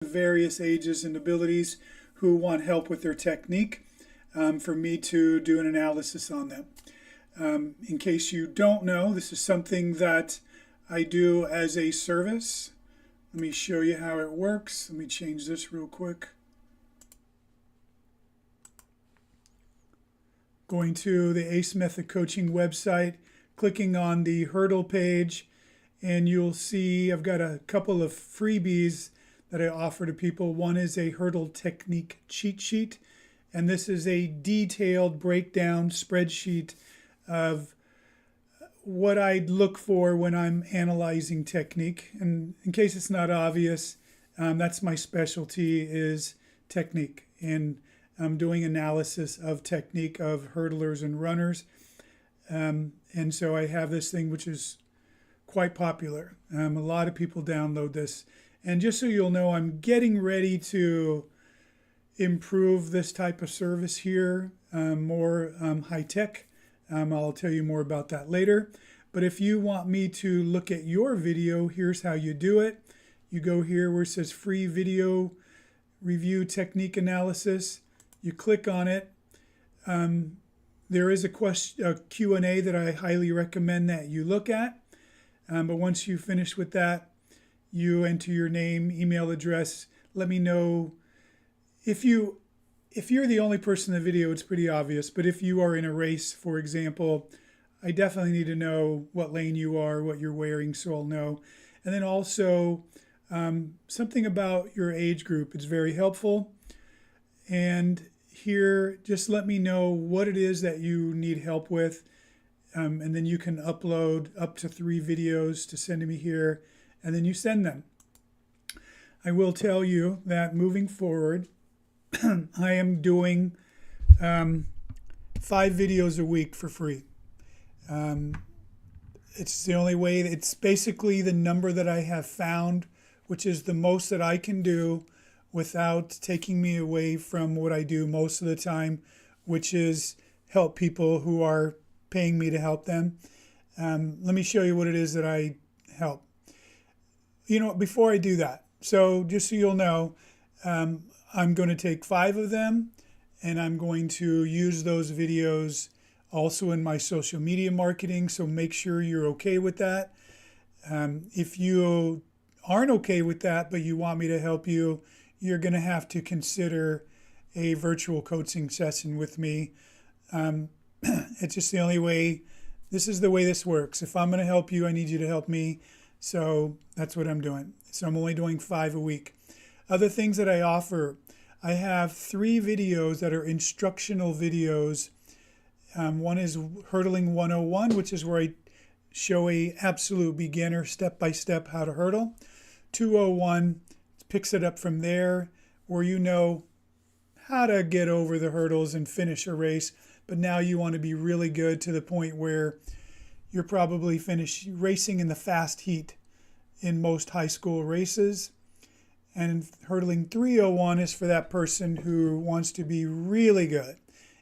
various ages and abilities who want help with their technique for me to do an analysis on them. In case you don't know, this is something that I do as a service. Let me show you how it works. Let me change this real quick. Going to the Ace Method Coaching website, clicking on the hurdle page, and you'll see I've got a couple of freebies that I offer to people. One is a hurdle technique cheat sheet, and this is a detailed breakdown spreadsheet of what I'd look for when I'm analyzing technique. And in case it's not obvious, that's my specialty, is technique, and I'm doing analysis of technique of hurdlers and runners. And so I have this thing which is quite popular. A lot of people download this. And just so you'll know, I'm getting ready to improve this type of service here, more high tech. I'll tell you more about that later. But if you want me to look at your video, here's how you do it. You go here where it says free video review technique analysis. You click on it. There is a Q&A that I highly recommend that you look at. But once you finish with that, you enter your name, email address. Let me know if you're the only person in the video, it's pretty obvious. But if you are in a race, for example, I definitely need to know what lane you are, what you're wearing, so I'll know. And then also something about your age group. It's very helpful. And here, just let me know what it is that you need help with. And then you can upload up to 3 videos to send to me here, and then you send them. I will tell you that moving forward, I am doing 5 videos a week for free. It's the only way. It's basically the number that I have found, which is the most that I can do without taking me away from what I do most of the time, which is help people who are paying me to help them. Let me show you what it is that I help. Before I do that, so just so you'll know, I'm going to take 5 of them, and I'm going to use those videos also in my social media marketing, so make sure you're okay with that. If you aren't okay with that, but you want me to help you, you're going to have to consider a virtual coaching session with me. It's just the only way. This is the way this works. If I'm going to help you, I need you to help me. So that's what I'm doing. So I'm only doing 5 a week. Other things that I offer, I have 3 videos that are instructional videos. One is Hurdling 101, which is where I show a absolute beginner step-by-step how to hurdle. 201 picks it up from there, where you know how to get over the hurdles and finish a race. But now you want to be really good to the point where you're probably finished racing in the fast heat in most high school races. And Hurdling 301 is for that person who wants to be really good,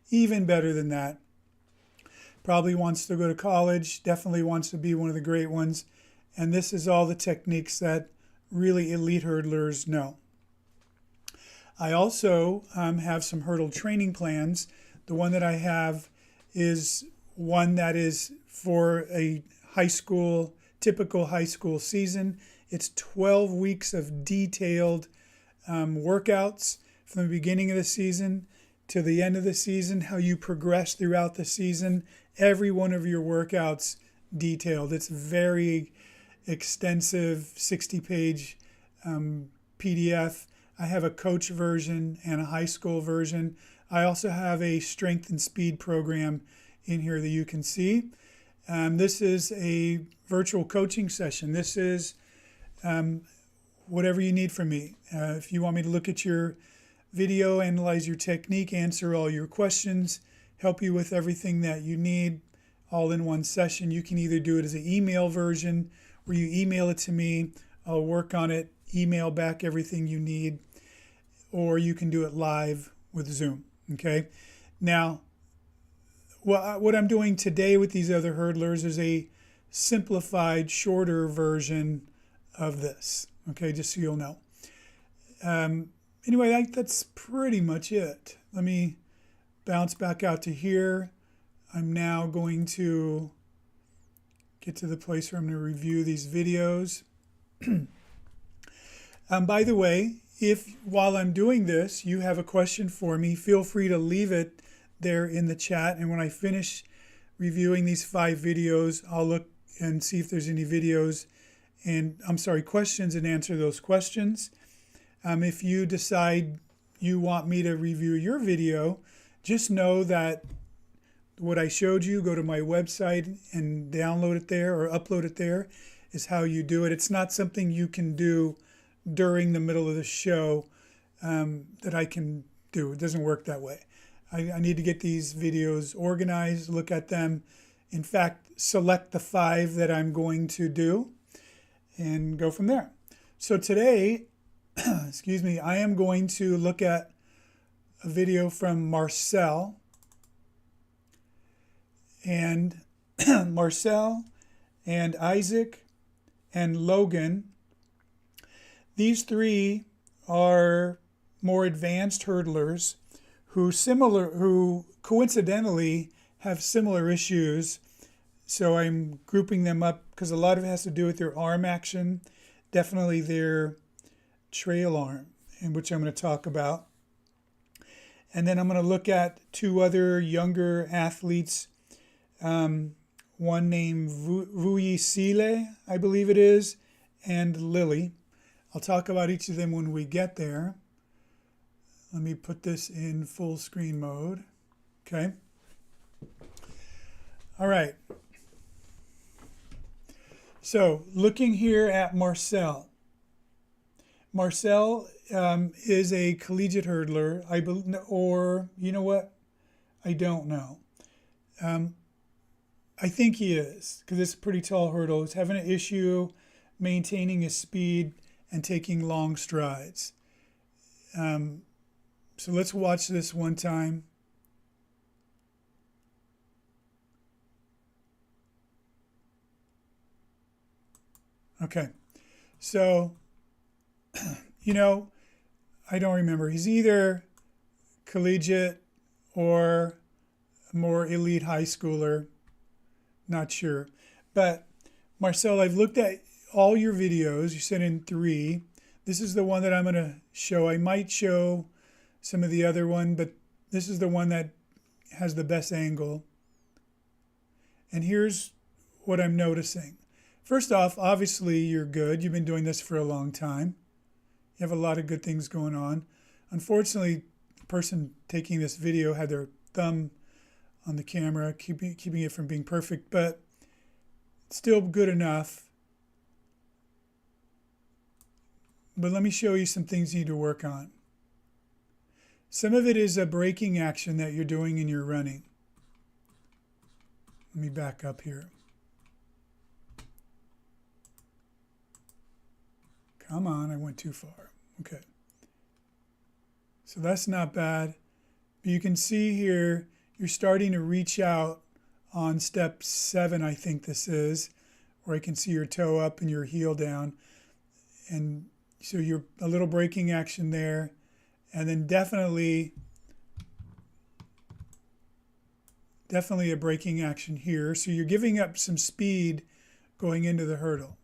even better than that. Probably wants to go to college, definitely wants to be one of the great ones. And this is all the techniques that really elite hurdlers know. I also have some hurdle training plans. The one that I have is one that is for a typical high school season. It's 12 weeks of detailed workouts from the beginning of the season to the end of the season, how you progress throughout the season, every one of your workouts detailed. It's very extensive 60-page PDF. I have a coach version and a high school version. I also have a strength and speed program in here that you can see. This is a virtual coaching session. This is whatever you need from me. If you want me to look at your video, analyze your technique, answer all your questions, help you with everything that you need all in one session, you can either do it as an email version where you email it to me, I'll work on it, email back everything you need, or you can do it live with Zoom. Okay. Now, what I'm doing today with these other hurdlers is a simplified, shorter version of this. Okay, just so you'll know. Anyway, that's pretty much it. Let me bounce back out to here. I'm now going to get to the place where I'm going to review these videos. By the way, if while I'm doing this, you have a question for me, feel free to leave it there in the chat. And when I finish reviewing these 5 videos, I'll look and see if there's any questions and answer those questions. If you decide you want me to review your video, just know that what I showed you, go to my website and download it there or upload it there, is how you do it. It's not something you can do during the middle of the show that I can do. It doesn't work that way. I need to get these videos organized, look at them. In fact, select the 5 that I'm going to do and go from there. So today, excuse me, I am going to look at a video from Marcel. And Marcel and Isaac and Logan, these 3 are more advanced hurdlers who coincidentally have similar issues. So I'm grouping them up because a lot of it has to do with their arm action, definitely their trail arm, in which I'm going to talk about. And then I'm going to look at 2 other younger athletes, one named Vuyisile, I believe it is, and Lily. I'll talk about each of them when we get there. Let me put this in full screen mode. Okay. All right. So looking here at Marcel. Marcel is a collegiate hurdler, or you know what? I don't know. I think he is, because it's a pretty tall hurdle. He's having an issue maintaining his speed and taking long strides. So let's watch this one time. Okay, so, I don't remember. He's either collegiate or a more elite high schooler. Not sure. But Marcel, I've looked at all your videos. You sent in 3. This is the one that I'm going to show. I might show some of the other one, but this is the one that has the best angle. And here's what I'm noticing. First off, obviously you're good. You've been doing this for a long time. You have a lot of good things going on. Unfortunately, the person taking this video had their thumb on the camera, keeping it from being perfect, but still good enough. But let me show you some things you need to work on. Some of it is a braking action that you're doing in your running. Let me back up here. Come on, I went too far. Okay. So that's not bad. But you can see here, you're starting to reach out on step 7, I think this is, where I can see your toe up and your heel down. And so you're a little braking action there. And then definitely a braking action here. So you're giving up some speed going into the hurdle.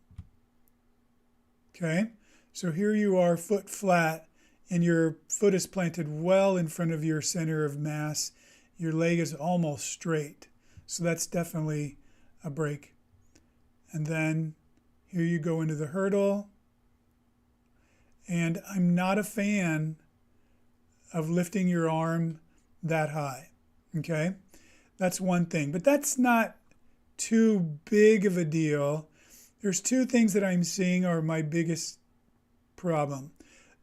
Okay, so here you are, foot flat, and your foot is planted well in front of your center of mass. Your leg is almost straight. So that's definitely a break. And then here you go into the hurdle. And I'm not a fan of lifting your arm that high. Okay, that's one thing. But that's not too big of a deal. There's 2 things that I'm seeing are my biggest problem.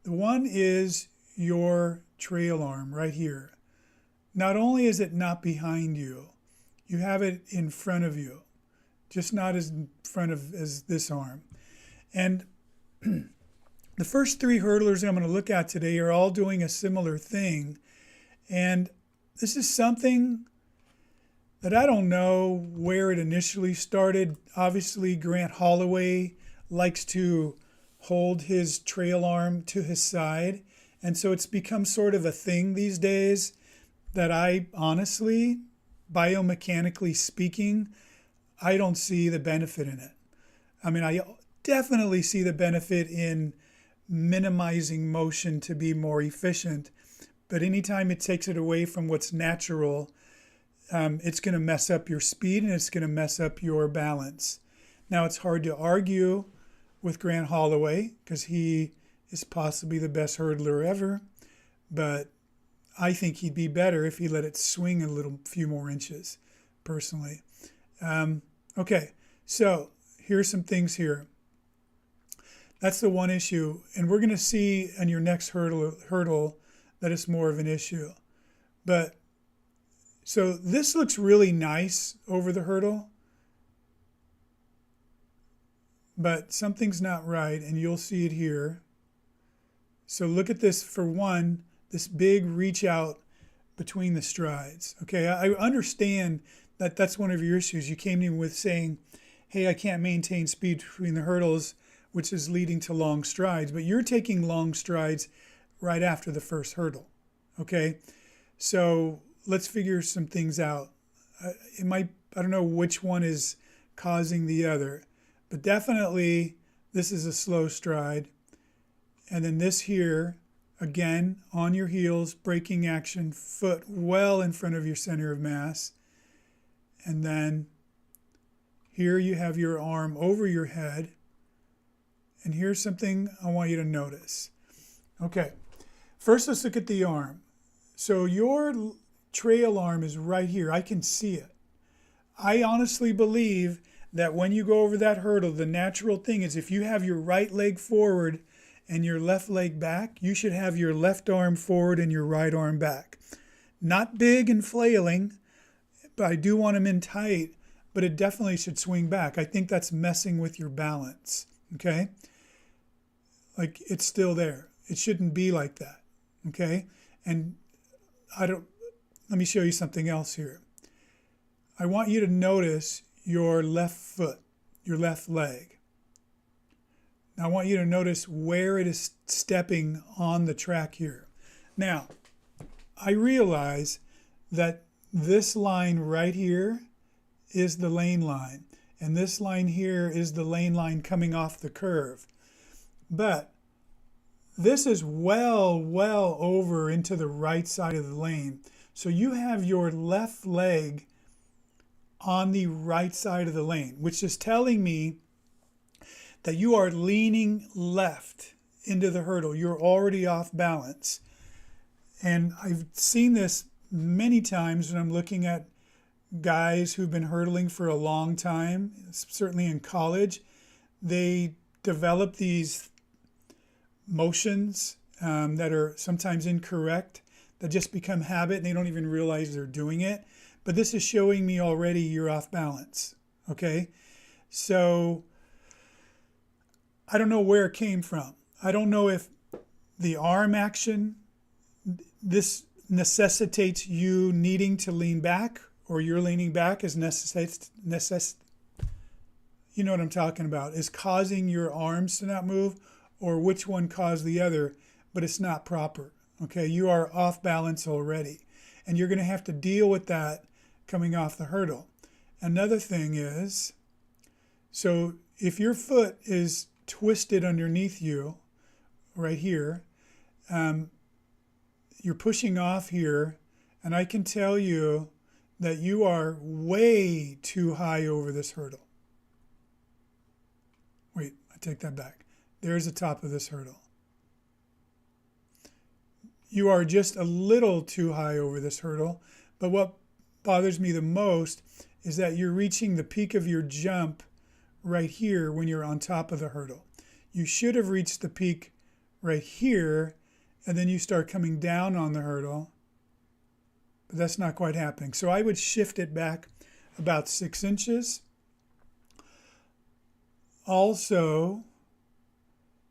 The one is your trail arm right here. Not only is it not behind you, you have it in front of you, just not as in front of as this arm. And the first 3 hurdlers I'm going to look at today are all doing a similar thing. And this is something that I don't know where it initially started. Obviously, Grant Holloway likes to hold his trail arm to his side. And so it's become sort of a thing these days that I honestly, biomechanically speaking, I don't see the benefit in it. I mean, I definitely see the benefit in minimizing motion to be more efficient. But anytime it takes it away from what's natural, it's going to mess up your speed and it's going to mess up your balance. Now, it's hard to argue with Grant Holloway because he is possibly the best hurdler ever, but I think he'd be better if he let it swing a few more inches, personally. Okay, so here's some things here. That's the one issue, and we're going to see in your next hurdle that it's more of an issue. But so this looks really nice over the hurdle, but something's not right, and you'll see it here. So look at this, for one, this big reach out between the strides. Okay, I understand that that's one of your issues. You came in with saying, hey, I can't maintain speed between the hurdles, which is leading to long strides, but you're taking long strides right after the first hurdle. Okay, so let's figure some things out. I don't know which one is causing the other, but definitely this is a slow stride. And then this here, again, on your heels, braking action, foot well in front of your center of mass. And then here you have your arm over your head. And here's something I want you to notice. Okay, first let's look at the arm. So your trail arm is right here. I can see it. I honestly believe that when you go over that hurdle, the natural thing is if you have your right leg forward and your left leg back, you should have your left arm forward and your right arm back. Not big and flailing, but I do want them in tight, but it definitely should swing back. I think that's messing with your balance, okay? Like, it's still there. It shouldn't be like that, okay? And let me show you something else here. I want you to notice your left foot, your left leg. Now I want you to notice where it is stepping on the track here. Now, I realize that this line right here is the lane line, and this line here is the lane line coming off the curve. But this is well over into the right side of the lane. So you have your left leg on the right side of the lane, which is telling me that you are leaning left into the hurdle. You're already off balance. And I've seen this many times when I'm looking at guys who've been hurdling for a long time, certainly in college. They develop these motions that are sometimes incorrect, that just become habit and they don't even realize they're doing it. But this is showing me already you're off balance, okay? So I don't know where it came from. I don't know if the arm action, this necessitates you needing to lean back, or you're leaning back is you know what I'm talking about, is causing your arms to not move, or which one caused the other, but it's not proper, okay? You are off balance already, and you're going to have to deal with that coming off the hurdle. Another thing is, so if your foot is twisted underneath you, right here, you're pushing off here, and I can tell you that you are way too high over this hurdle. Wait, I take that back. There's the top of this hurdle. You are just a little too high over this hurdle, but what bothers me the most is that you're reaching the peak of your jump right here when you're on top of the hurdle. You should have reached the peak right here, and then you start coming down on the hurdle, but that's not quite happening. So I would shift it back about 6 inches. Also,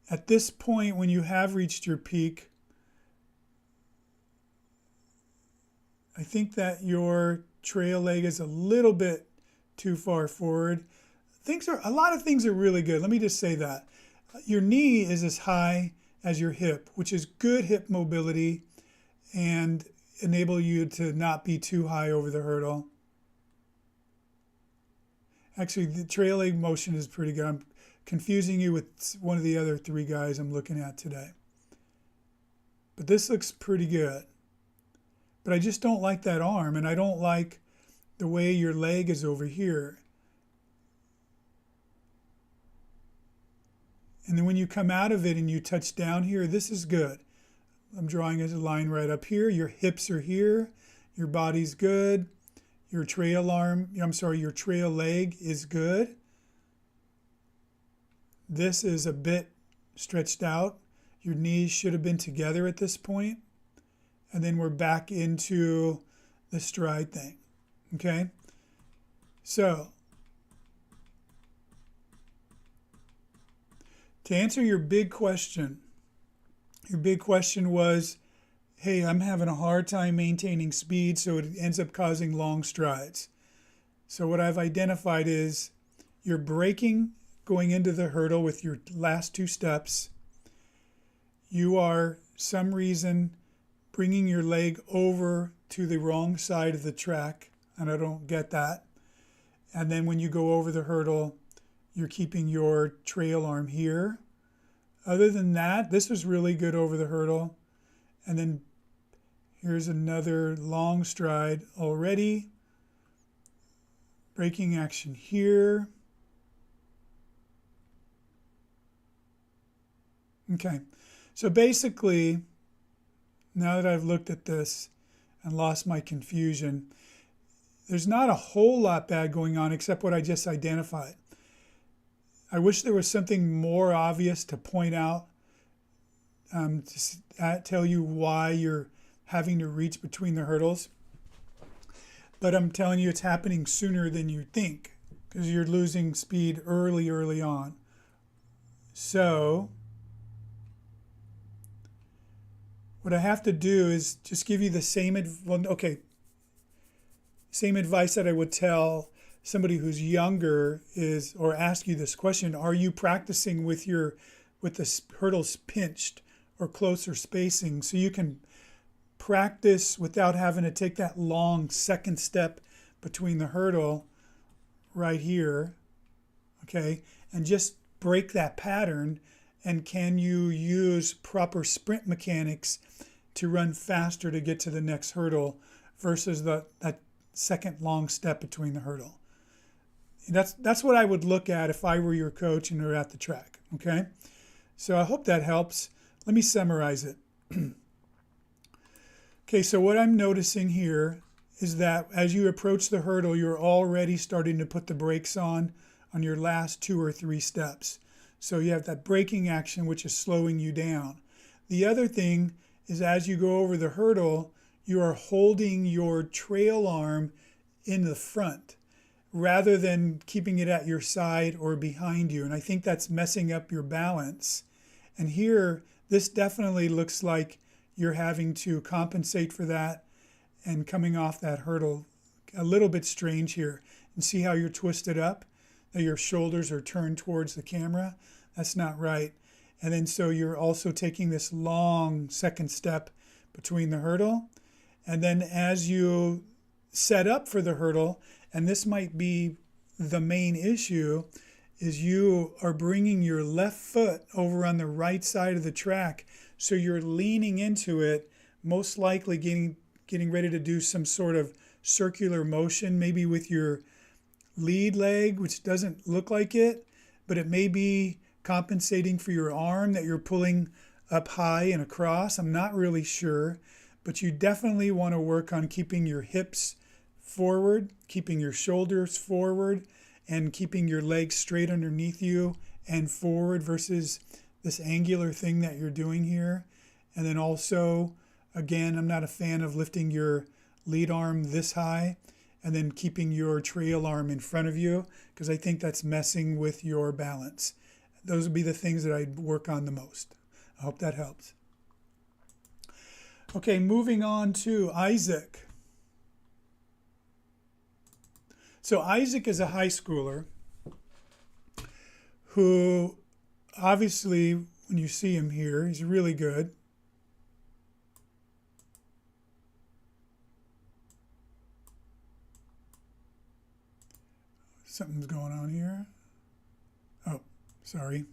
at this point, when you have reached your peak, I think that your trail leg is a little bit too far forward. A lot of things are really good. Let me just say that. Your knee is as high as your hip, which is good hip mobility and enable you to not be too high over the hurdle. Actually, the trail leg motion is pretty good. I'm confusing you with one of the other 3 guys I'm looking at today. But this looks pretty good. But I just don't like that arm, and I don't like the way your leg is over here. And then when you come out of it and you touch down here, this is good. I'm drawing a line right up here. Your hips are here. Your body's good. Your trail leg is good. This is a bit stretched out. Your knees should have been together at this point. And then we're back into the stride thing. Okay? So, to answer your big question was, hey, I'm having a hard time maintaining speed, so it ends up causing long strides. So what I've identified is you're braking going into the hurdle with your last 2 steps. You are, some reason, bringing your leg over to the wrong side of the track, and I don't get that. And then when you go over the hurdle, you're keeping your trail arm here. Other than that, this was really good over the hurdle. And then here's another long stride already. Braking action here. Okay, so basically, now that I've looked at this and lost my confusion, there's not a whole lot bad going on except what I just identified. I wish there was something more obvious to point out, to tell you why you're having to reach between the hurdles. But I'm telling you it's happening sooner than you think because you're losing speed early on. So what I have to do is just give you the same advice that I would tell somebody who's younger is, or ask you this question: are you practicing with the hurdles pinched or closer spacing, so you can practice without having to take that long second step between the hurdle right here, okay, and just break that pattern? And can you use proper sprint mechanics to run faster to get to the next hurdle versus that second long step between the hurdle? That's what I would look at if I were your coach and you're at the track, okay? So I hope that helps. Let me summarize it. Okay, so what I'm noticing here is that as you approach the hurdle, you're already starting to put the brakes on your last 2 or 3 steps. So you have that braking action, which is slowing you down. The other thing is as you go over the hurdle, you are holding your trail arm in the front rather than keeping it at your side or behind you. And I think that's messing up your balance. And here, this definitely looks like you're having to compensate for that and coming off that hurdle a little bit strange here. And see how you're twisted up? That your shoulders are turned towards the camera. That's not right. And then so you're also taking this long second step between the hurdle. And then as you set up for the hurdle, and this might be the main issue, is you are bringing your left foot over on the right side of the track. So you're leaning into it, most likely getting ready to do some sort of circular motion, maybe with your lead leg, which doesn't look like it, but it may be compensating for your arm that you're pulling up high and across. I'm not really sure, but you definitely want to work on keeping your hips forward, keeping your shoulders forward, and keeping your legs straight underneath you and forward versus this angular thing that you're doing here. And then also, again, I'm not a fan of lifting your lead arm this high and then keeping your trail arm in front of you, because I think that's messing with your balance. Those would be the things that I'd work on the most. I hope that helps. Okay, moving on to Isaac. So Isaac is a high schooler who obviously, when you see him here, he's really good. Something's going on here. Oh, sorry.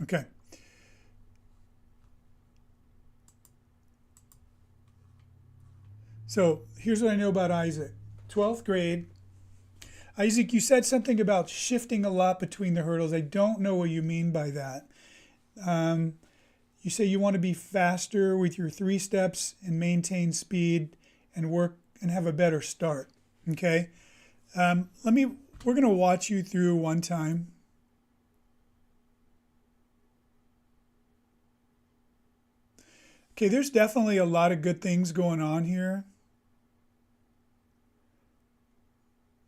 Okay. So here's what I know about Isaac. 12th grade. Isaac, you said something about shifting a lot between the hurdles. I don't know what you mean by that. You say you want to be faster with your 3 steps and maintain speed and work and have a better start. Okay. We're going to watch you through one time. Okay, there's definitely a lot of good things going on here.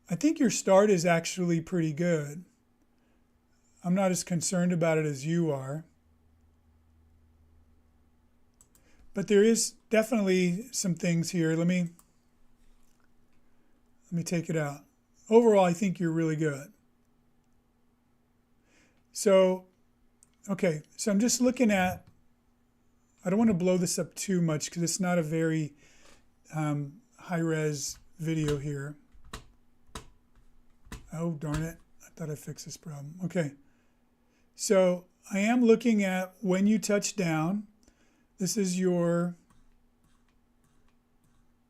I think your start is actually pretty good. I'm not as concerned about it as you are. But there is definitely some things here. Let me take it out. Overall, I think you're really good. So, okay, so I'm just looking at, I don't want to blow this up too much because it's not a very high-res video here. Oh, darn it. I thought I fixed this problem. Okay. So I am looking at when you touch down. This is your,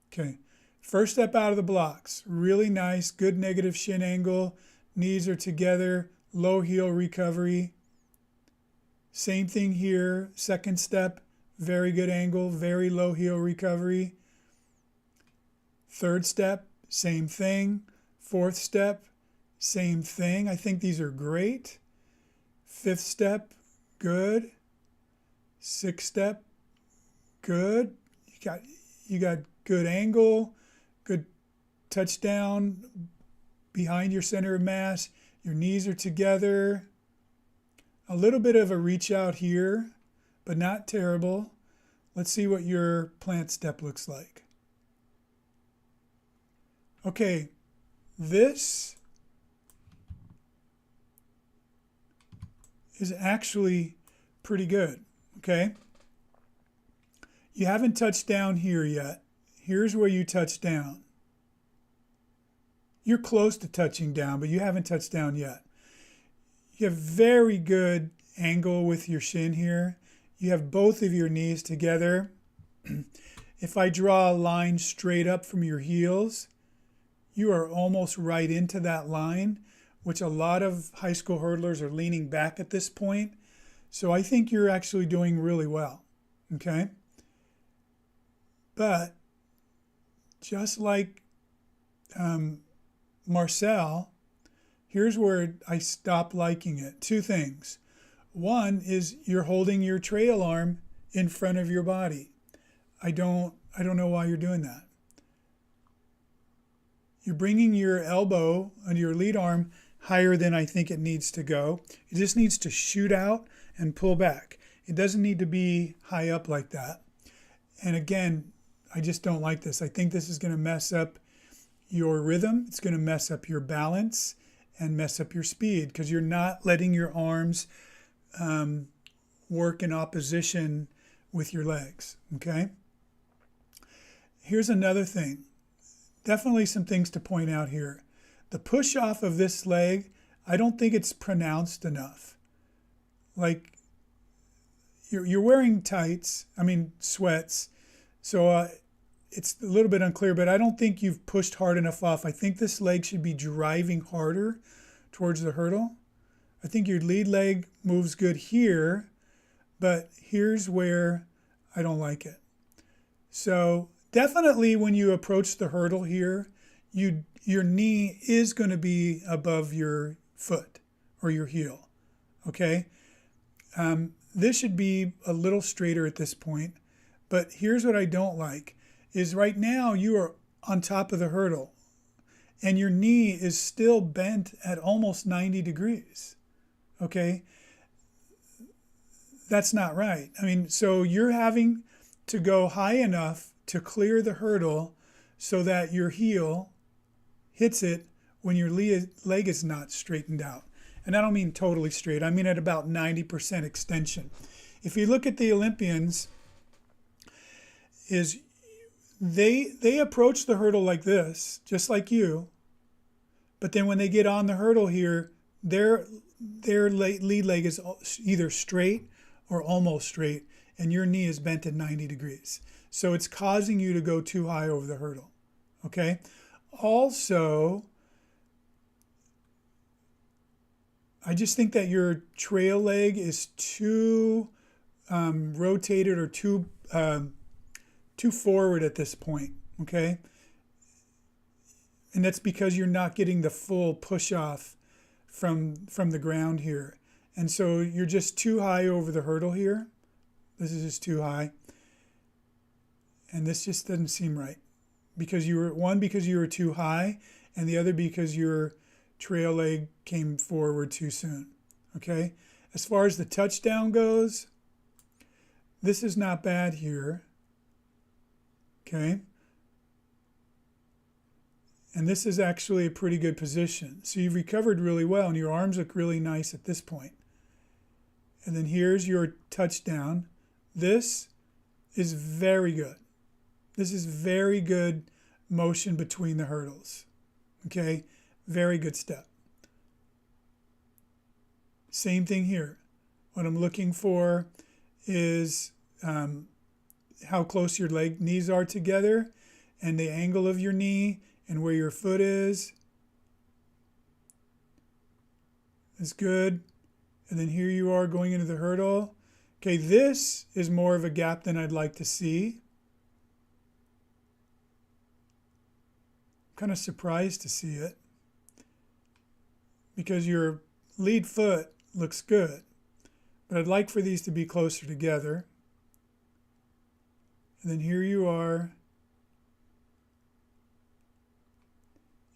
okay, first step out of the blocks. Really nice, good negative shin angle. Knees are together, low heel recovery. Same thing here. Second step, very good angle, very low heel recovery. Third step, same thing. Fourth step, same thing. I think these are great. Fifth step, good. Sixth step, good. You got good angle, good touchdown behind your center of mass. Your knees are together. A little bit of a reach out here, but not terrible. Let's see what your plant step looks like. Okay, this is actually pretty good, okay? You haven't touched down here yet. Here's where you touch down. You're close to touching down, but you haven't touched down yet. You have very good angle with your shin here. You have both of your knees together. If I draw a line straight up from your heels, you are almost right into that line, which a lot of high school hurdlers are leaning back at this point. So I think you're actually doing really well, okay? But just like Marcel, here's where I stop liking it. 2 things. One is you're holding your trail arm in front of your body. I don't know why you're doing that. You're bringing your elbow and your lead arm higher than I think it needs to go. It just needs to shoot out and pull back. It doesn't need to be high up like that. And again, I just don't like this. I think this is going to mess up your rhythm. It's going to mess up your balance and mess up your speed because you're not letting your arms work in opposition with your legs, okay? Here's another thing. Definitely some things to point out here. The push off of this leg, I don't think it's pronounced enough. Like you're wearing tights, sweats, so it's a little bit unclear, but I don't think you've pushed hard enough off. I think this leg should be driving harder towards the hurdle. I think your lead leg moves good here, but here's where I don't like it. So definitely when you approach the hurdle here, your knee is going to be above your foot or your heel, okay? This should be a little straighter at this point, but here's what I don't like, is right now you are on top of the hurdle and your knee is still bent at almost 90 degrees, okay? That's not right. So you're having to go high enough to clear the hurdle so that your heel hits it when your leg is not straightened out. And I don't mean totally straight. I mean at about 90% extension. If you look at the Olympians, is they approach the hurdle like this, just like you. But then when they get on the hurdle here, their lead leg is either straight or almost straight, and your knee is bent at 90 degrees. So it's causing you to go too high over the hurdle. Okay? Also, I just think that your trail leg is too rotated or too forward at this point. Okay? And that's because you're not getting the full push off from the ground here. And so you're just too high over the hurdle here. This is just too high. And this just doesn't seem right. Because you were too high, and the other because your trail leg came forward too soon. Okay? As far as the touchdown goes, this is not bad here. Okay? And this is actually a pretty good position. So you've recovered really well, and your arms look really nice at this point. And then here's your touchdown. This is very good. This is very good motion between the hurdles. Okay? Very good step. Same thing here. What I'm looking for is how close your knees are together, and the angle of your knee, and where your foot is good. And then here you are going into the hurdle. Okay, this is more of a gap than I'd like to see. I'm kind of surprised to see it because your lead foot looks good, but I'd like for these to be closer together. And then here you are.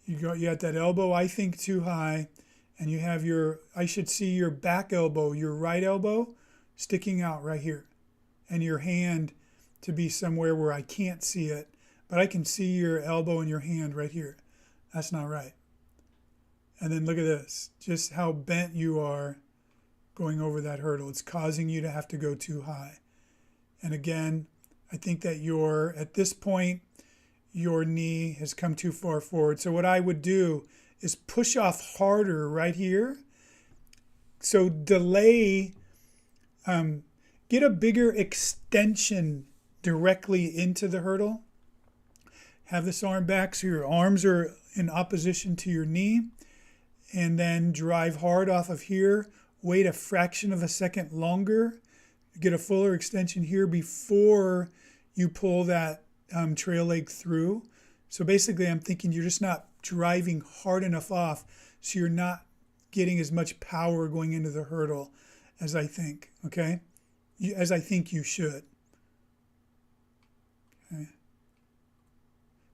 You got that elbow, I think, too high, and you have I should see your back elbow, your right elbow, sticking out right here, and your hand to be somewhere where I can't see it, but I can see your elbow and your hand right here. That's not right. And then look at this, just how bent you are going over that hurdle. It's causing you to have to go too high. And again, I think that at this point, your knee has come too far forward. So what I would do is push off harder right here. So delay, get a bigger extension directly into the hurdle. Have this arm back so your arms are in opposition to your knee. And then drive hard off of here. Wait a fraction of a second longer. Get a fuller extension here before you pull that trail leg through. So basically I'm thinking you're just not driving hard enough off, so you're not getting as much power going into the hurdle as I think, okay? As I think you should. Okay.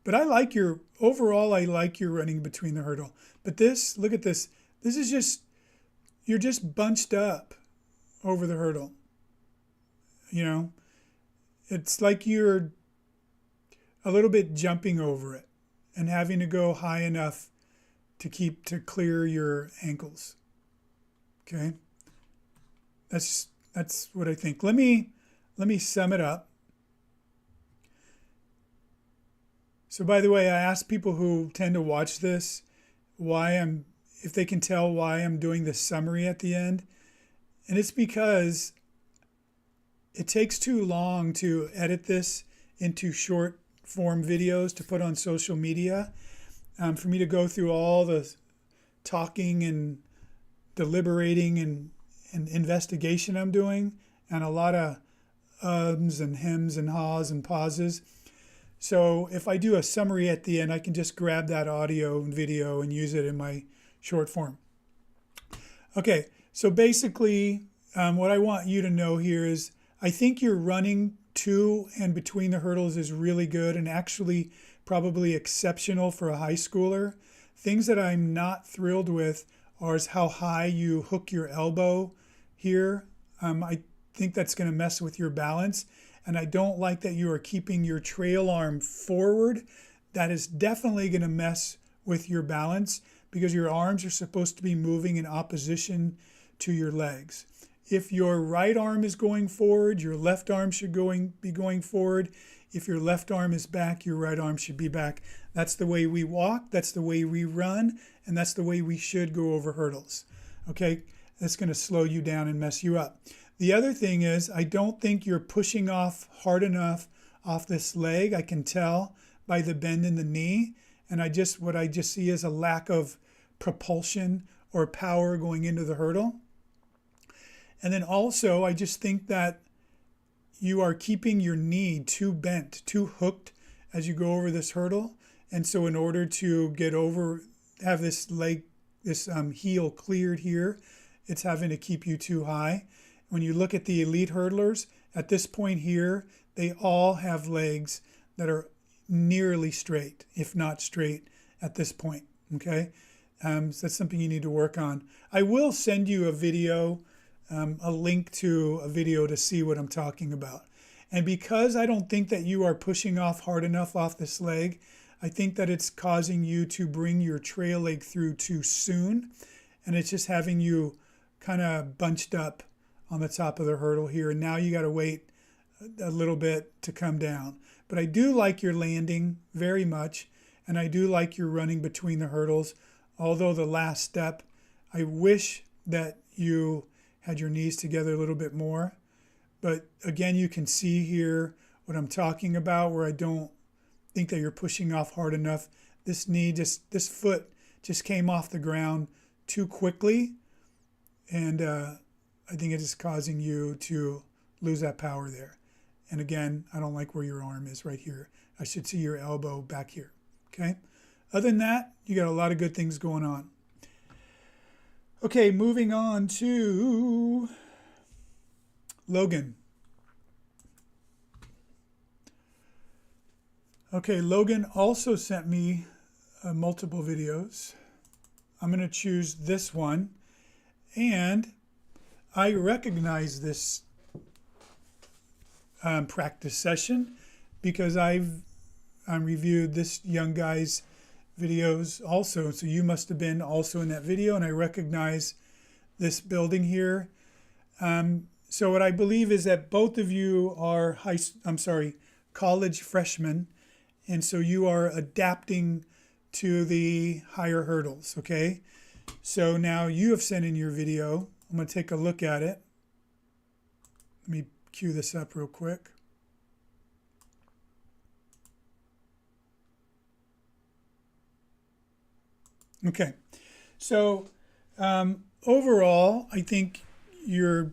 But overall I like your running between the hurdle. But look at this. This is you're just bunched up over the hurdle. You know, it's like you're a little bit jumping over it and having to go high enough to clear your ankles. Okay? That's what I think. Let me sum it up. So by the way, I asked people who tend to watch this if they can tell why I'm doing this summary at the end. And it's because it takes too long to edit this into short form videos to put on social media. For me to go through all the talking and deliberating and investigation I'm doing, and a lot of ums and hems and haws and pauses. So if I do a summary at the end, I can just grab that audio and video and use it in my short form. Okay, so basically what I want you to know here is I think your running to and between the hurdles is really good and actually probably exceptional for a high schooler. Things that I'm not thrilled with are how high you hook your elbow here. I think that's going to mess with your balance. And I don't like that you are keeping your trail arm forward. That is definitely going to mess with your balance. because your arms are supposed to be moving in opposition to your legs. If your right arm is going forward, your left arm should be going forward. If your left arm is back, your right arm should be back. That's the way we walk, that's the way we run, and that's the way we should go over hurdles. Okay, that's going to slow you down and mess you up. The other thing is, I don't think you're pushing off hard enough off this leg. I can tell by the bend in the knee, and what I just see is a lack of propulsion or power going into the hurdle. And then also, I just think that you are keeping your knee too bent, too hooked as you go over this hurdle. And so in order to have this leg, this heel cleared here, it's having to keep you too high. When you look at the elite hurdlers, at this point here, they all have legs that are nearly straight, if not straight, at this point, okay? So that's something you need to work on. I will send you a video, a link to a video to see what I'm talking about. And because I don't think that you are pushing off hard enough off this leg, I think that it's causing you to bring your trail leg through too soon. And it's just having you kind of bunched up on the top of the hurdle here. And now you got to wait a little bit to come down. But I do like your landing very much. And I do like your running between the hurdles. Although the last step, I wish that you had your knees together a little bit more. But again, you can see here what I'm talking about, where I don't think that you're pushing off hard enough. This foot just came off the ground too quickly. And I think it is causing you to lose that power there. And again, I don't like where your arm is right here. I should see your elbow back here, okay? Other than that, you got a lot of good things going on. Okay, moving on to Logan. Okay, Logan also sent me multiple videos. I'm going to choose this one. And I recognize this practice session because I've reviewed this young guy's videos also. So you must have been also in that video, and I recognize this building here. So what I believe is that both of you are college freshmen, and so you are adapting to the higher hurdles, okay? So now you have sent in your video. I'm going to take a look at it. Let me cue this up real quick. Okay, so overall, I think you're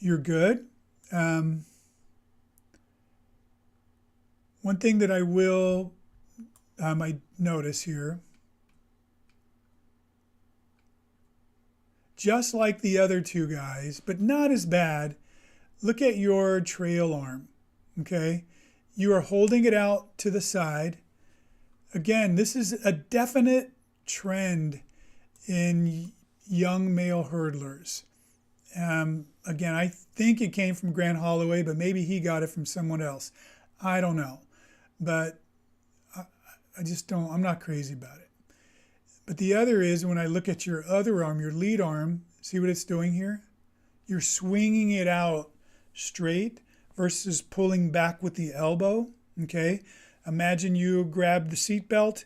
good. One thing that I will I notice here, just like the other two guys, but not as bad, look at your trail arm, okay? You are holding it out to the side. Again, this is a definite trend in young male hurdlers. Again, I think it came from Grant Holloway, but maybe he got it from someone else. I don't know. But I just don't, I'm not crazy about it. But the other is when I look at your other arm, your lead arm, see what it's doing here? You're swinging it out straight versus pulling back with the elbow, okay? Imagine you grab the seat belt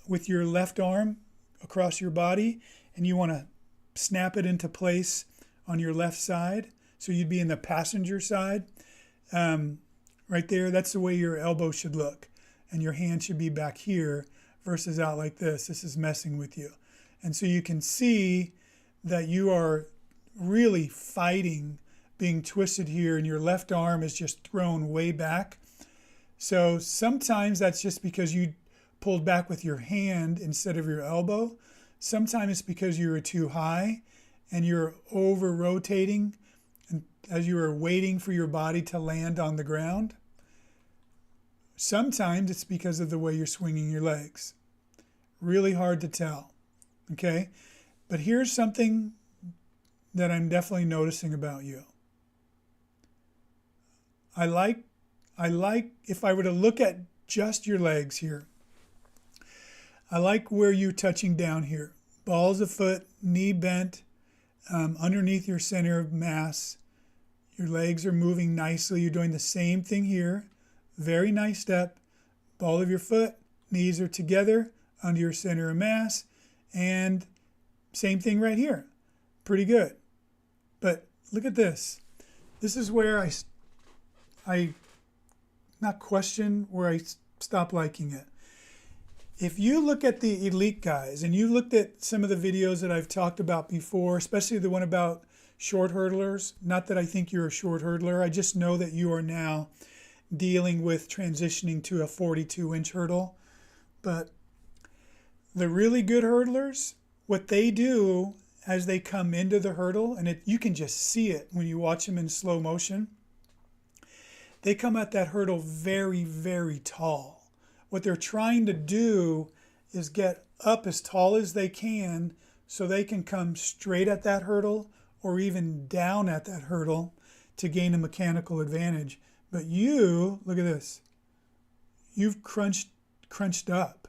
with your left arm across your body and you want to snap it into place on your left side. So you'd be in the passenger side. Right there, that's the way your elbow should look. And your hand should be back here versus out like this. This is messing with you. And so you can see that you are really fighting being twisted here and your left arm is just thrown way back. So sometimes that's just because you pulled back with your hand instead of your elbow. Sometimes it's because you were too high and you're over rotating and as you are waiting for your body to land on the ground. Sometimes it's because of the way you're swinging your legs. Really hard to tell, okay? But here's something that I'm definitely noticing about you. I like, if I were to look at just your legs here, I like where you're touching down here. balls of foot, knee bent, underneath your center of mass. Your legs are moving nicely. You're doing the same thing here. Very nice step. Ball of your foot, knees are together under your center of mass. And same thing right here. Pretty good. But look at this. This is where I not question, where I stop liking it. If you look at the elite guys, and you looked at some of the videos that I've talked about before, especially the one about short hurdlers, not that I think you're a short hurdler, I just know that you are now dealing with transitioning to a 42-inch hurdle. But the really good hurdlers, what they do as they come into the hurdle, and you can just see it when you watch them in slow motion, they come at that hurdle very, very tall. What they're trying to do is get up as tall as they can so they can come straight at that hurdle or even down at that hurdle to gain a mechanical advantage. But you, look at this, you've crunched up.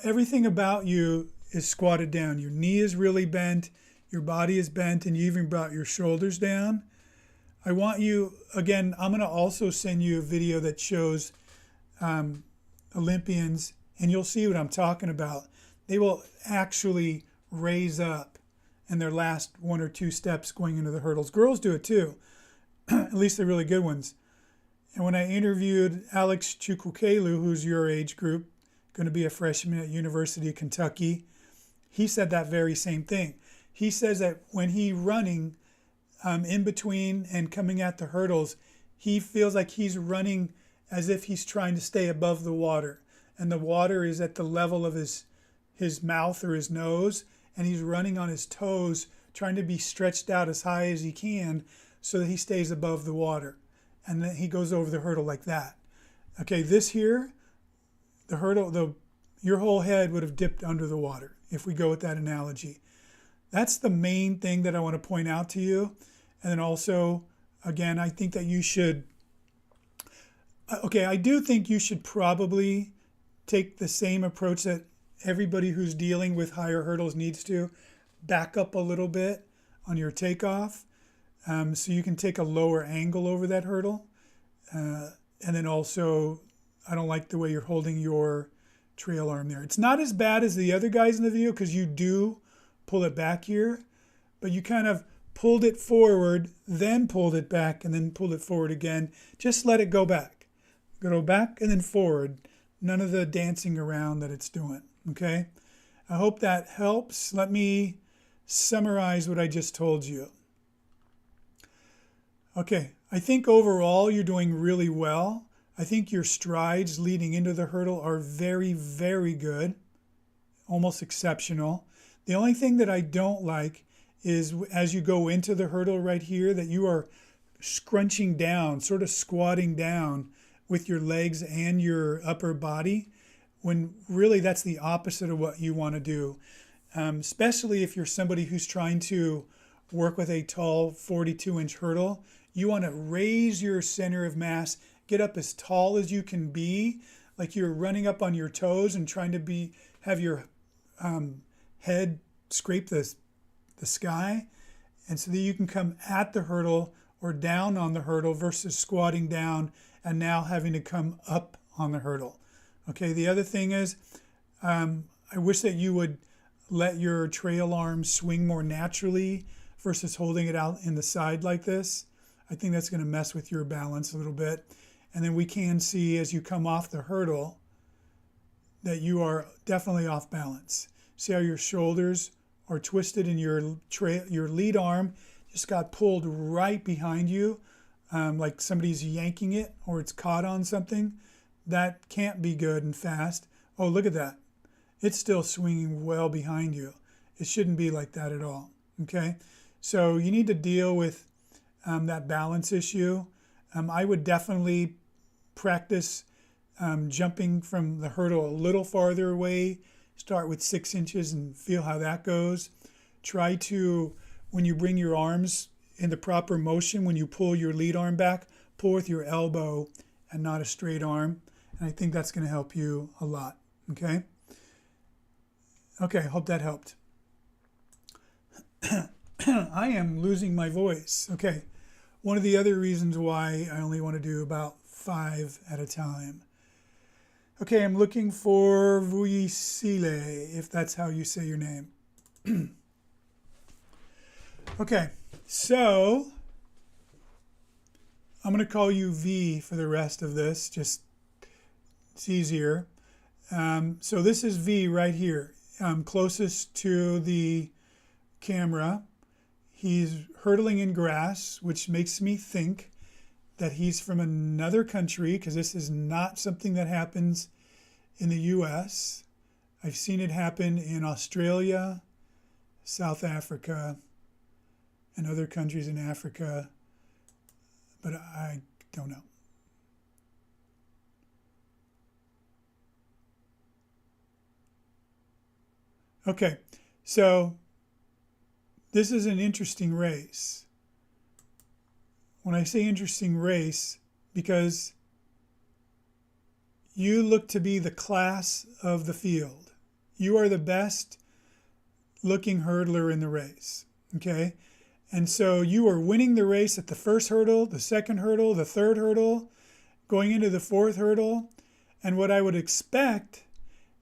Everything about you is squatted down. Your knee is really bent, your body is bent, and you even brought your shoulders down. I want you, again, I'm going to also send you a video that shows Olympians, and you'll see what I'm talking about. They will actually raise up in their last 1 or 2 steps going into the hurdles. Girls do it too, at least the really good ones. And when I interviewed Alex Chukwukelu, who's your age group, going to be a freshman at University of Kentucky, he said that very same thing. He says that when he's running in between and coming at the hurdles, he feels like he's running as if he's trying to stay above the water. And the water is at the level of his mouth or his nose, and he's running on his toes, trying to be stretched out as high as he can so that he stays above the water. And then he goes over the hurdle like that. Okay, this here, the hurdle, your whole head would have dipped under the water if we go with that analogy. That's the main thing that I want to point out to you. And then also, again, I think that you should, I do think you should probably take the same approach that everybody who's dealing with higher hurdles needs to. Back up a little bit on your takeoff so you can take a lower angle over that hurdle. And then also, I don't like the way you're holding your trail arm there. It's not as bad as the other guys in the video because you do pull it back here, but you kind of pulled it forward, then pulled it back, and then pulled it forward again. Just let it go back. Go back and then forward. None of the dancing around that it's doing, okay? I hope that helps. Let me summarize what I just told you. Okay, I think overall you're doing really well. I think your strides leading into the hurdle are very, very good, almost exceptional. The only thing that I don't like is as you go into the hurdle right here that you are scrunching down, sort of squatting down with your legs and your upper body, when really that's the opposite of what you want to do, especially if you're somebody who's trying to work with a tall 42-inch hurdle. You want to raise your center of mass, get up as tall as you can be, like you're running up on your toes and trying to have your head scrape the sky, and so that you can come at the hurdle or down on the hurdle versus squatting down and now having to come up on the hurdle. Okay, the other thing is I wish that you would let your trail arm swing more naturally versus holding it out in the side like this. I think that's going to mess with your balance a little bit. And then we can see as you come off the hurdle that you are definitely off balance. See how your shoulders are twisted and your lead arm just got pulled right behind you, like somebody's yanking it or it's caught on something. That can't be good and fast. Oh, look at that. It's still swinging well behind you. It shouldn't be like that at all, okay? So you need to deal with that balance issue. I would definitely practice jumping from the hurdle a little farther away. Start with 6 inches and feel how that goes. Try to, when you bring your arms in the proper motion, when you pull your lead arm back, pull with your elbow and not a straight arm. And I think that's going to help you a lot, okay? Okay, hope that helped. I am losing my voice. Okay, one of the other reasons why I only want to do about 5 at a time. Okay, I'm looking for Vuyisile, if that's how you say your name. Okay, so I'm going to call you V for the rest of this, just it's easier. So this is V right here. I'm closest to the camera. He's hurtling in grass, which makes me think that he's from another country, because this is not something that happens in the US. I've seen it happen in Australia, South Africa, and other countries in Africa, but I don't know. Okay, so this is an interesting race. When I say interesting race, because you look to be the class of the field. You are the best looking hurdler in the race, okay? And so you are winning the race at the first hurdle, the second hurdle, the third hurdle, going into the fourth hurdle. And what I would expect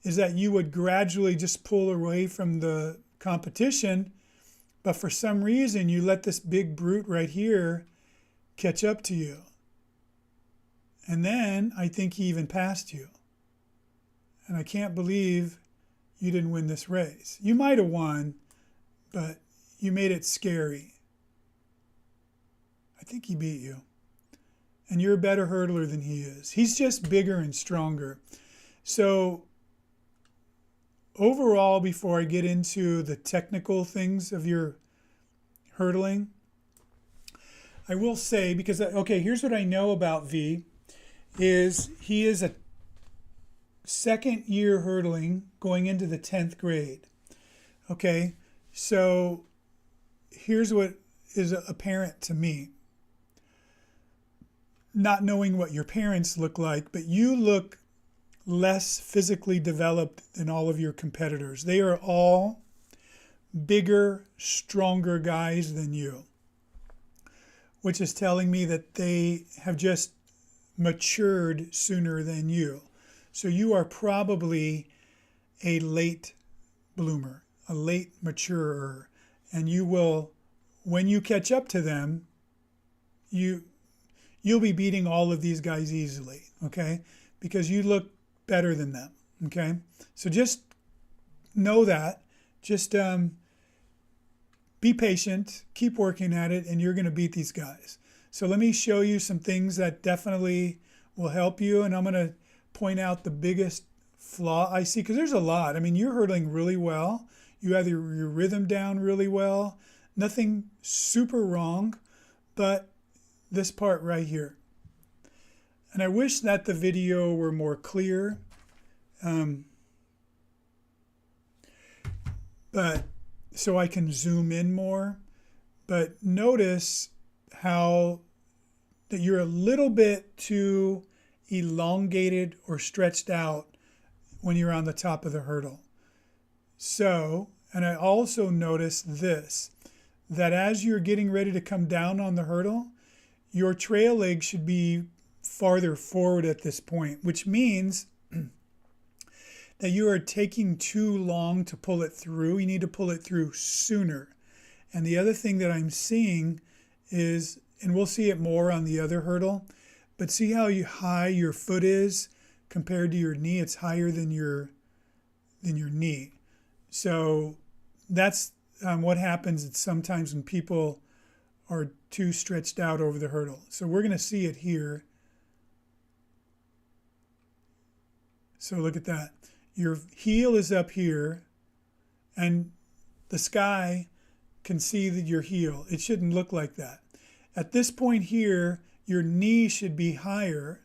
is that you would gradually just pull away from the competition, but for some reason you let this big brute right here catch up to you. And then I think he even passed you. And I can't believe you didn't win this race. You might have won, but you made it scary. I think he beat you. And you're a better hurdler than he is. He's just bigger and stronger. So overall, before I get into the technical things of your hurdling, I will say, because, okay, here's what I know about V, is he is a second year hurdling going into the 10th grade. Okay, so here's what is apparent to me. Not knowing what your parents look like, but you look less physically developed than all of your competitors. They are all bigger, stronger guys than you, which is telling me that they have just matured sooner than you. So you are probably a late bloomer, a late maturer, and you will, when you catch up to them, you'll be beating all of these guys easily, okay? Because you look better than them, okay? So just know that. Just be patient, keep working at it, and you're going to beat these guys. So let me show you some things that definitely will help you, and I'm going to point out the biggest flaw I see, because there's a lot. I mean, you're hurdling really well. You have your rhythm down really well. Nothing super wrong, but this part right here. And I wish that the video were more clear. But so I can zoom in more. But notice how that you're a little bit too elongated or stretched out when you're on the top of the hurdle. So, and I also notice this, that as you're getting ready to come down on the hurdle, your trail leg should be farther forward at this point, which means that you are taking too long to pull it through. You need to pull it through sooner. And the other thing that I'm seeing is, and we'll see it more on the other hurdle, but see how high your foot is compared to your knee? It's higher than your knee. So that's what happens sometimes when people are too stretched out over the hurdle. So we're going to see it here. So look at that. Your heel is up here, and the sky can see your heel. It shouldn't look like that. At this point here, your knee should be higher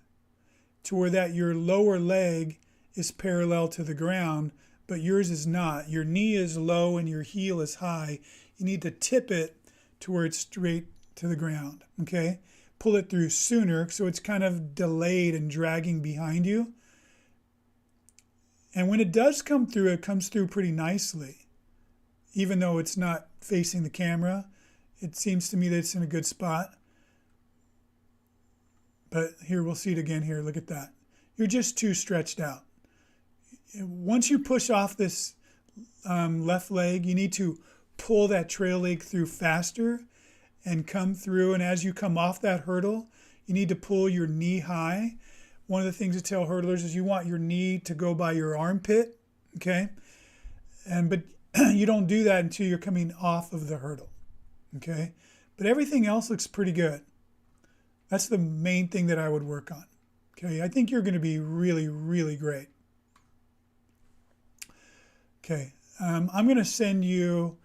to where that your lower leg is parallel to the ground, but yours is not. Your knee is low and your heel is high. You need to tip it to where it's straight to the ground, okay? Pull it through sooner so it's kind of delayed and dragging behind you. And when it does come through, it comes through pretty nicely. Even though it's not facing the camera, it seems to me that it's in a good spot. But here, we'll see it again here. Look at that. You're just too stretched out. Once you push off this left leg, you need to pull that trail leg through faster and come through. And as you come off that hurdle, you need to pull your knee high. One of the things to tell hurdlers is you want your knee to go by your armpit, okay? But you don't do that until you're coming off of the hurdle, okay? But everything else looks pretty good. That's the main thing that I would work on, okay? I think you're going to be really, really great. Okay, I'm going to send you,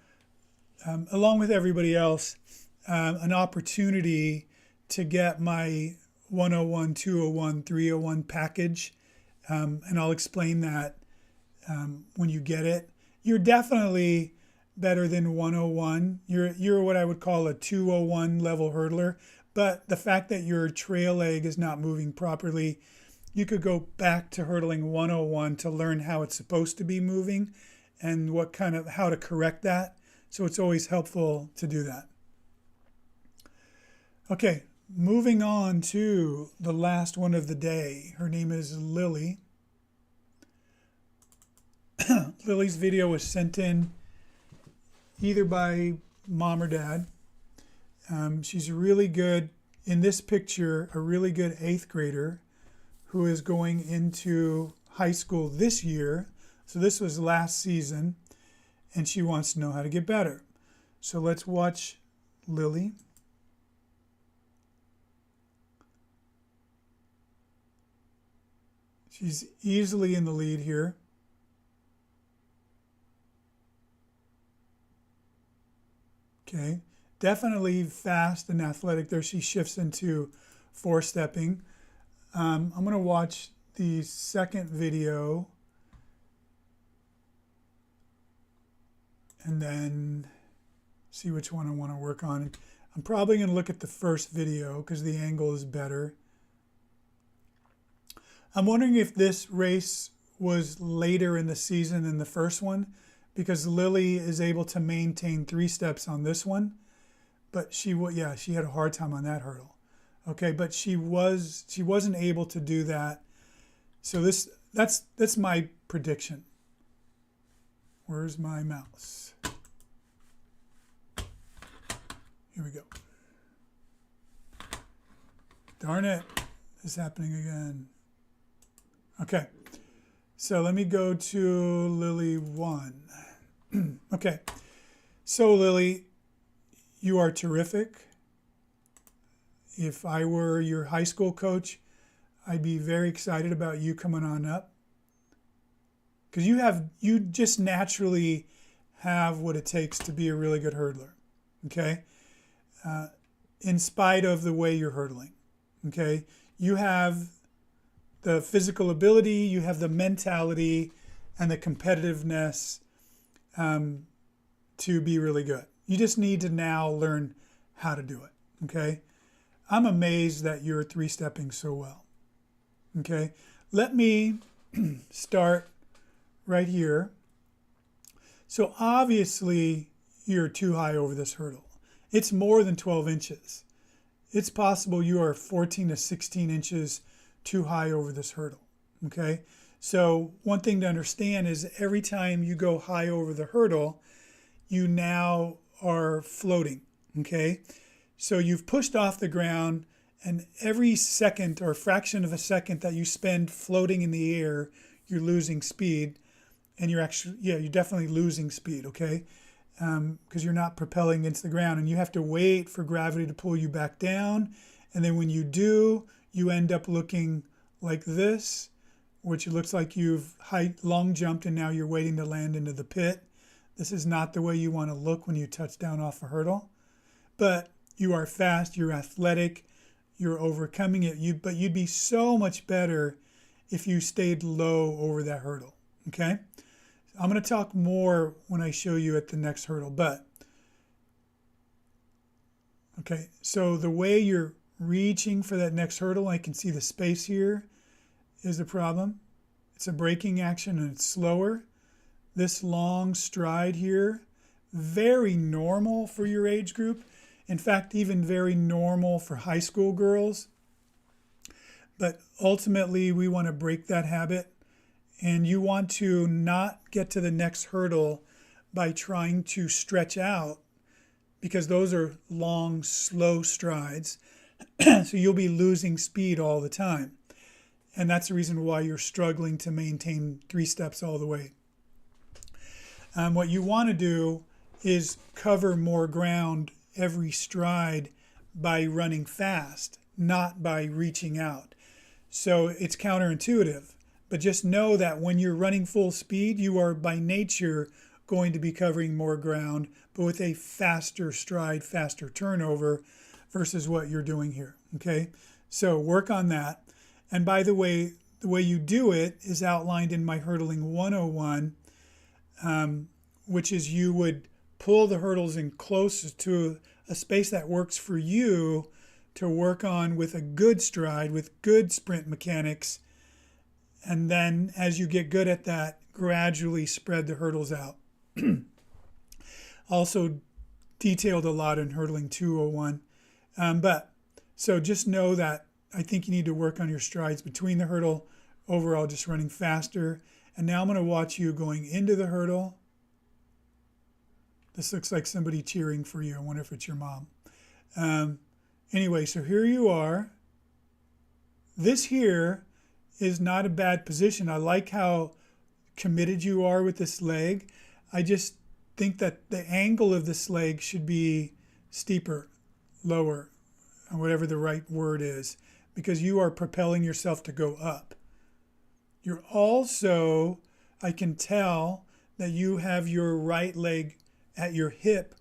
along with everybody else, an opportunity to get my 101, 201, 301 package, and I'll explain that when you get it. You're definitely better than 101. You're what I would call a 201 level hurdler, but the fact that your trail leg is not moving properly, you could go back to hurdling 101 to learn how it's supposed to be moving and how to correct that. So it's always helpful to do that. Okay, moving on to the last one of the day. Her name is Lily. Lily's video was sent in either by mom or dad. She's really good, in this picture, a really good 8th grader who is going into high school this year. So this was last season, and she wants to know how to get better. So let's watch Lily. She's easily in the lead here. Okay, definitely fast and athletic there. She shifts into 4-stepping. I'm going to watch the second video and then see which one I want to work on. I'm probably going to look at the first video because the angle is better. I'm wondering if this race was later in the season than the first one, because Lily is able to maintain 3 steps on this one, but she had a hard time on that hurdle. Okay, but she wasn't able to do that. So that's my prediction. Where's my mouse? Here we go. Darn it, it's happening again. Okay, so let me go to Lily 1. Okay, so Lily, you are terrific. If I were your high school coach, I'd be very excited about you coming on up, because you just naturally have what it takes to be a really good hurdler, okay? In spite of the way you're hurdling, okay? You have the physical ability, you have the mentality and the competitiveness to be really good. You just need to now learn how to do it, okay? I'm amazed that you're 3-stepping so well, okay? Let me start right here. So obviously you're too high over this hurdle. It's more than 12 inches. It's possible you are 14 to 16 inches too high over this hurdle, okay? So one thing to understand is every time you go high over the hurdle, you now are floating, okay? So you've pushed off the ground, and every second or fraction of a second that you spend floating in the air, you're losing speed, and you're definitely losing speed, okay? Because you're not propelling against the ground, and you have to wait for gravity to pull you back down, and then when you do, you end up looking like this, which looks like you've long jumped and now you're waiting to land into the pit. This is not the way you want to look when you touch down off a hurdle. But you are fast, you're athletic, you're overcoming it. But you'd be so much better if you stayed low over that hurdle, okay? I'm going to talk more when I show you at the next hurdle, but okay, so the way you're reaching for that next hurdle, I can see the space here is the problem, It's a braking action and it's slower. This long stride here, very normal for your age group. In fact, even very normal for high school girls. But ultimately, we want to break that habit. And you want to not get to the next hurdle by trying to stretch out, because those are long, slow strides. So you'll be losing speed all the time. And that's the reason why you're struggling to maintain 3 steps all the way. What you want to do is cover more ground every stride by running fast, not by reaching out. So it's counterintuitive, but just know that when you're running full speed, you are by nature going to be covering more ground, but with a faster stride, faster turnover versus what you're doing here. Okay, so work on that. And by the way you do it is outlined in my Hurdling 101, which is you would pull the hurdles in close to a space that works for you to work on with a good stride, with good sprint mechanics. And then as you get good at that, gradually spread the hurdles out. Also detailed a lot in Hurdling 201. So just know that I think you need to work on your strides between the hurdle, overall just running faster. And now I'm going to watch you going into the hurdle. This looks like somebody cheering for you. I wonder if it's your mom. Anyway, so here you are. This here is not a bad position. I like how committed you are with this leg. I just think that the angle of this leg should be steeper, lower, whatever the right word is, because you are propelling yourself to go up. You're also, I can tell that you have your right leg at your hip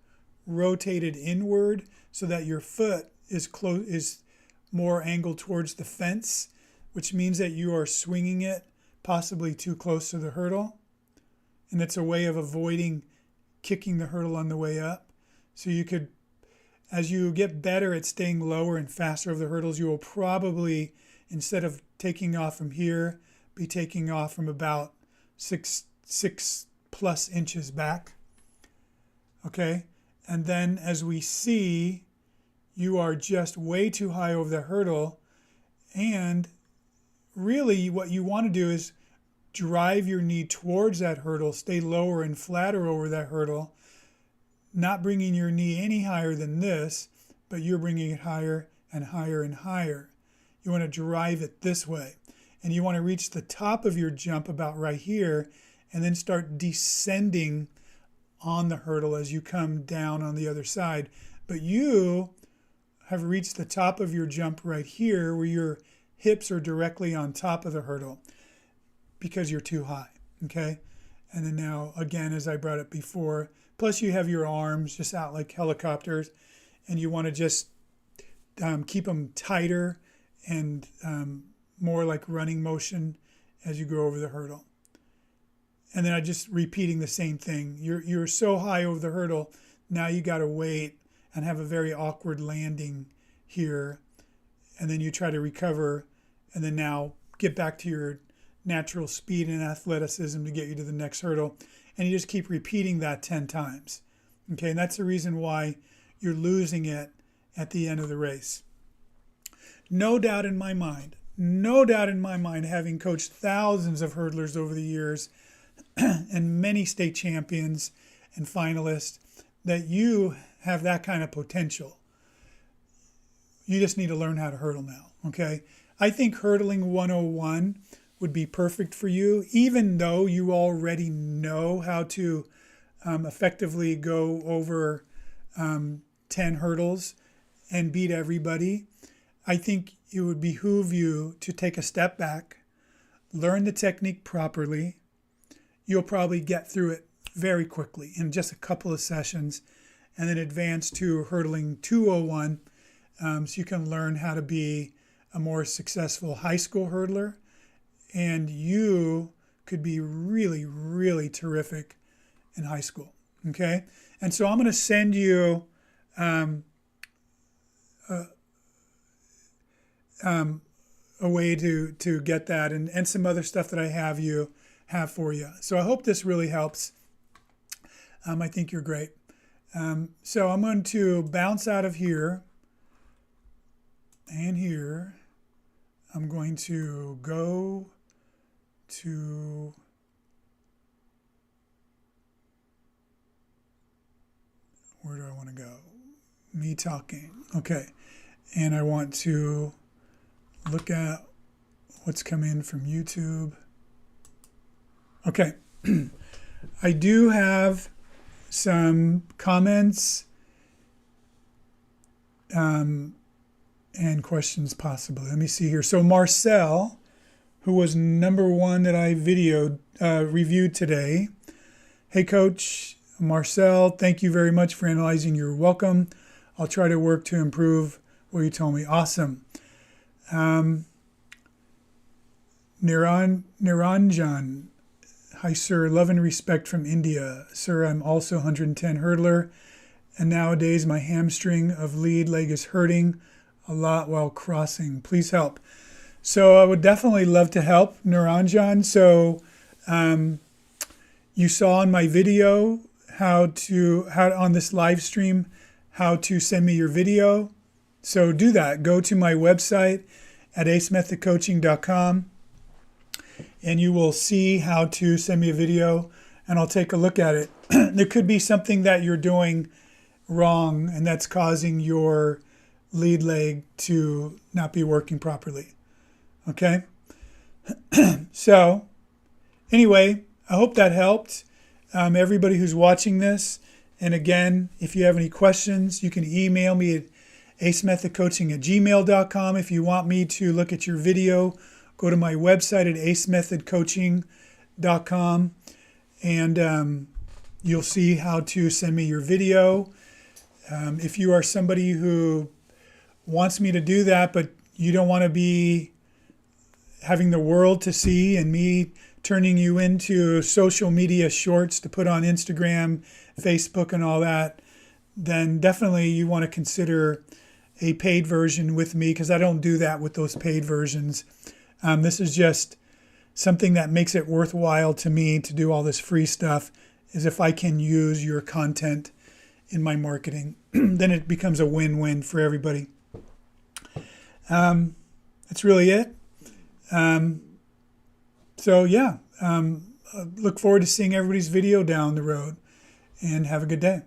rotated inward so that your foot is more angled towards the fence, which means that you are swinging it possibly too close to the hurdle. And it's a way of avoiding kicking the hurdle on the way up. So you could, as you get better at staying lower and faster over the hurdles, you will probably, instead of taking off from here, be taking off from about six plus inches back. Okay, and then as we see, you are just way too high over the hurdle, and really what you want to do is drive your knee towards that hurdle, stay lower and flatter over that hurdle, not bringing your knee any higher than this, but you're bringing it higher and higher and higher. You want to drive it this way, and you want to reach the top of your jump about right here, and then start descending on the hurdle as you come down on the other side. But you have reached the top of your jump right here where your hips are directly on top of the hurdle because you're too high, okay? And then now, again, as I brought up before, plus you have your arms just out like helicopters, and you want to just keep them tighter and more like running motion as you go over the hurdle. And then I just repeating the same thing. You're so high over the hurdle, now you got to wait and have a very awkward landing here. And then you try to recover and then now get back to your natural speed and athleticism to get you to the next hurdle. And you just keep repeating that 10 times. Okay, and that's the reason why you're losing it at the end of the race. No doubt in my mind, having coached thousands of hurdlers over the years, and many state champions and finalists, that you have that kind of potential. You just need to learn how to hurdle now, okay? I think Hurdling 101 would be perfect for you, even though you already know how to effectively go over 10 hurdles and beat everybody. I think it would behoove you to take a step back, learn the technique properly. You'll probably get through it very quickly in just a couple of sessions, and then advance to Hurdling 201 so you can learn how to be a more successful high school hurdler, and you could be really, really terrific in high school, okay? And so I'm going to send you a a way to get that, and some other stuff that I have for you. So I hope this really helps. I think you're great. So I'm going to bounce out of here and here. I'm going to go to where do I want to go? Me talking. Okay. And I want to look at what's come in from YouTube. Okay. I do have some comments and questions possibly. Let me see here. So Marcel, who was number one that I reviewed today. Hey, Coach Marcel, thank you very much for analyzing. You're welcome. I'll try to work to improve what you told me. Awesome. Niranjan. Hi, sir. Love and respect from India. Sir, I'm also 110 hurdler, and nowadays my hamstring of lead leg is hurting a lot while crossing. Please help. So I would definitely love to help, Niranjan. So you saw in my video how on this live stream how to send me your video. So do that. Go to my website at acemethodcoaching.com. and you will see how to send me a video, and I'll take a look at it. There could be something that you're doing wrong, and that's causing your lead leg to not be working properly. Okay? So, anyway, I hope that helped everybody who's watching this. And again, if you have any questions, you can email me at acemethodcoaching@gmail.com. If you want me to look at your video, go to my website at acemethodcoaching.com, and you'll see how to send me your video. If you are somebody who wants me to do that, but you don't want to be having the world to see and me turning you into social media shorts to put on Instagram, Facebook, and all that, then definitely you want to consider a paid version with me, because I don't do that with those paid versions. This is just something that makes it worthwhile to me to do all this free stuff, is if I can use your content in my marketing. Then it becomes a win-win for everybody. That's really it. So yeah, look forward to seeing everybody's video down the road, and have a good day.